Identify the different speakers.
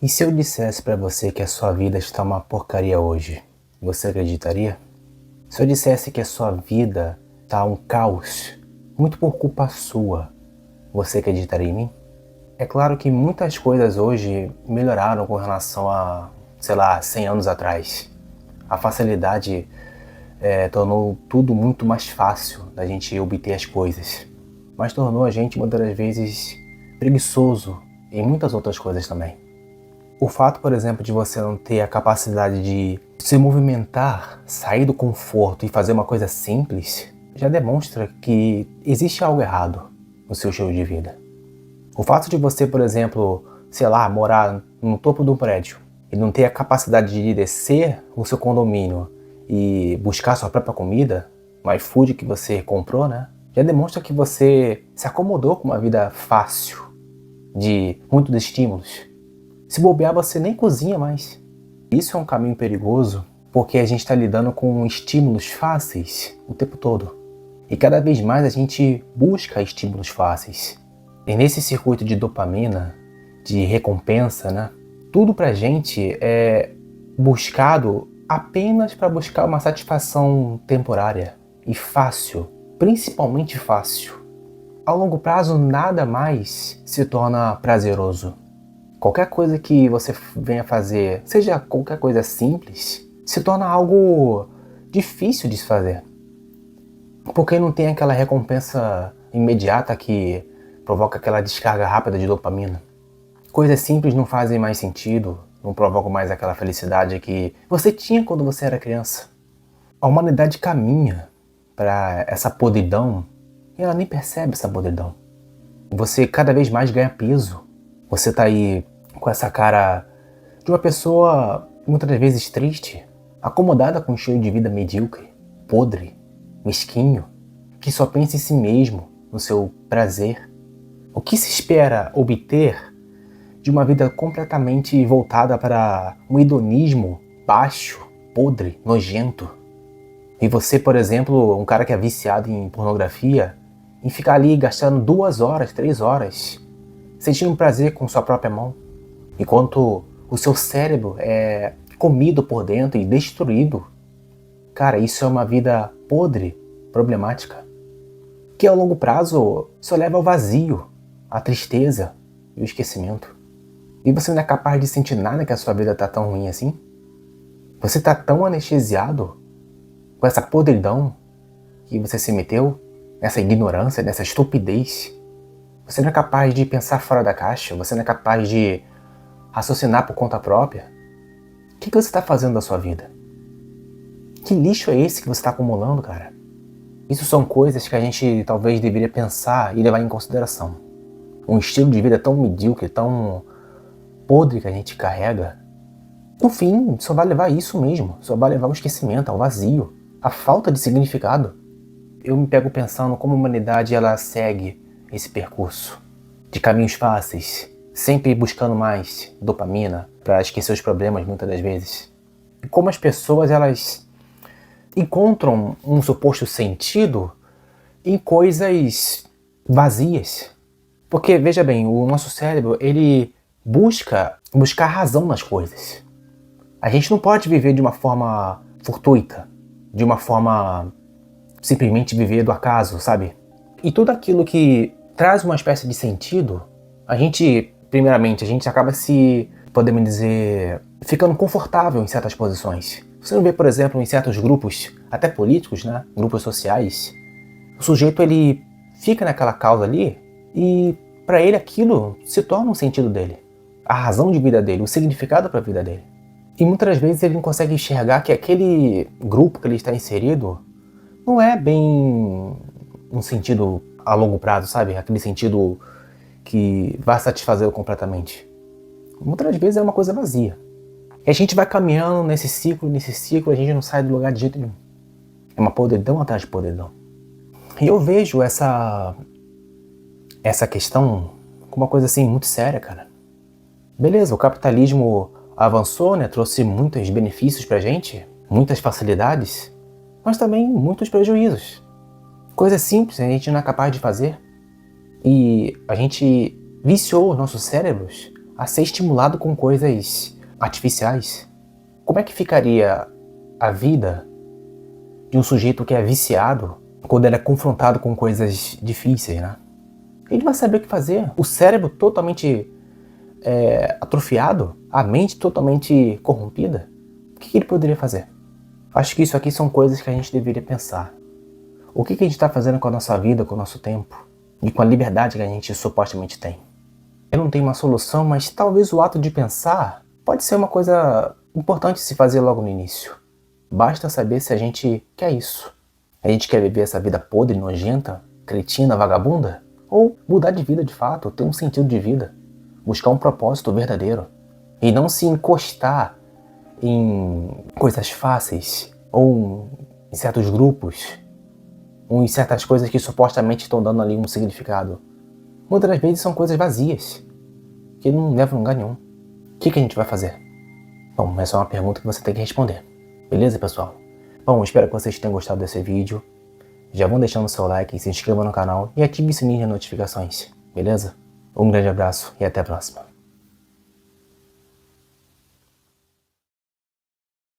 Speaker 1: E se eu dissesse pra você que a sua vida está uma porcaria hoje, você acreditaria? Se eu dissesse que a sua vida está um caos, muito por culpa sua, você acreditaria em mim? É claro que muitas coisas hoje melhoraram com relação a, sei lá, 100 anos atrás. A facilidade tornou tudo muito mais fácil da gente obter as coisas. Mas tornou a gente muitas das vezes preguiçoso em muitas outras coisas também. O fato, por exemplo, de você não ter a capacidade de se movimentar, sair do conforto e fazer uma coisa simples, já demonstra que existe algo errado no seu estilo de vida. O fato de você, por exemplo, sei lá, morar no topo de um prédio e não ter a capacidade de descer o seu condomínio e buscar sua própria comida, no iFood que você comprou, né? Já demonstra que você se acomodou com uma vida fácil, de muitos estímulos. Se bobear, você nem cozinha mais. Isso é um caminho perigoso, porque a gente está lidando com estímulos fáceis o tempo todo. E cada vez mais a gente busca estímulos fáceis. E nesse circuito de dopamina, de recompensa, né? Tudo pra gente é buscado apenas para buscar uma satisfação temporária e fácil, principalmente fácil. Ao longo prazo, nada mais se torna prazeroso. Qualquer coisa que você venha fazer, seja qualquer coisa simples, se torna algo difícil de se fazer. Porque não tem aquela recompensa imediata que provoca aquela descarga rápida de dopamina. Coisas simples não fazem mais sentido, não provocam mais aquela felicidade que você tinha quando você era criança. A humanidade caminha para essa podridão e ela nem percebe essa podridão. Você cada vez mais ganha peso. Você tá aí com essa cara de uma pessoa muitas das vezes triste, acomodada com um estilo de vida medíocre, podre, mesquinho, que só pensa em si mesmo, no seu prazer. O que se espera obter de uma vida completamente voltada para um hedonismo baixo, podre, nojento? E você, por exemplo, um cara que é viciado em pornografia, em ficar ali gastando 2 horas, 3 horas, sentindo prazer com sua própria mão, enquanto o seu cérebro é comido por dentro e destruído. Cara, isso é uma vida podre, problemática, que ao longo prazo só leva ao vazio, à tristeza e ao esquecimento. E você não é capaz de sentir nada que a sua vida tá tão ruim assim? Você tá tão anestesiado com essa podridão que você se meteu, nessa ignorância, nessa estupidez. Você não é capaz de pensar fora da caixa, você não é capaz de raciocinar por conta própria. O que você está fazendo da sua vida? Que lixo é esse que você está acumulando, cara? Isso são coisas que a gente talvez deveria pensar e levar em consideração. Um estilo de vida tão medíocre, tão podre que a gente carrega, no fim, só vai levar isso mesmo, só vai levar ao esquecimento, ao vazio, à falta de significado. Eu me pego pensando como a humanidade ela segue esse percurso de caminhos fáceis, sempre buscando mais dopamina para esquecer os problemas muitas das vezes. E como as pessoas elas encontram um suposto sentido em coisas vazias. Porque, veja bem, o nosso cérebro ele buscar razão nas coisas. A gente não pode viver de uma forma fortuita, de uma forma simplesmente viver do acaso, sabe? E tudo aquilo que traz uma espécie de sentido, primeiramente, a gente acaba podemos dizer, ficando confortável em certas posições. Você não vê, por exemplo, em certos grupos, até políticos, né? Grupos sociais, o sujeito ele fica naquela causa ali e para ele aquilo se torna um sentido dele, a razão de vida dele, o significado para a vida dele. E muitas das vezes ele não consegue enxergar que aquele grupo que ele está inserido não é bem um sentido a longo prazo, sabe? Aquele sentido que vai satisfazê-lo completamente. Muitas das vezes é uma coisa vazia. E a gente vai caminhando nesse ciclo, a gente não sai do lugar de jeito nenhum. É uma podridão atrás de podridão. E eu vejo essa questão como uma coisa assim muito séria, cara. Beleza, o capitalismo avançou, né? Trouxe muitos benefícios pra gente, muitas facilidades, mas também muitos prejuízos. Coisas simples a gente não é capaz de fazer. E a gente viciou os nossos cérebros a ser estimulado com coisas artificiais, como é que ficaria a vida de um sujeito que é viciado quando ele é confrontado com coisas difíceis, né? Ele vai saber o que fazer. O cérebro totalmente atrofiado, a mente totalmente corrompida. O que ele poderia fazer? Acho que isso aqui são coisas que a gente deveria pensar. O que a gente está fazendo com a nossa vida, com o nosso tempo e com a liberdade que a gente supostamente tem? Eu não tenho uma solução, mas talvez o ato de pensar pode ser uma coisa importante se fazer logo no início. Basta saber se a gente quer isso. A gente quer viver essa vida podre, nojenta, cretina, vagabunda? Ou mudar de vida de fato, ter um sentido de vida, buscar um propósito verdadeiro e não se encostar em coisas fáceis ou em certos grupos ou em certas coisas que supostamente estão dando ali um significado. Muitas das vezes são coisas vazias, que não levam a lugar nenhum. O que a gente vai fazer? Bom, essa é uma pergunta que você tem que responder. Beleza, pessoal? Bom, espero que vocês tenham gostado desse vídeo. Já vão deixando o seu like, se inscreva no canal e ative o sininho de notificações. Beleza? Um grande abraço e até a próxima.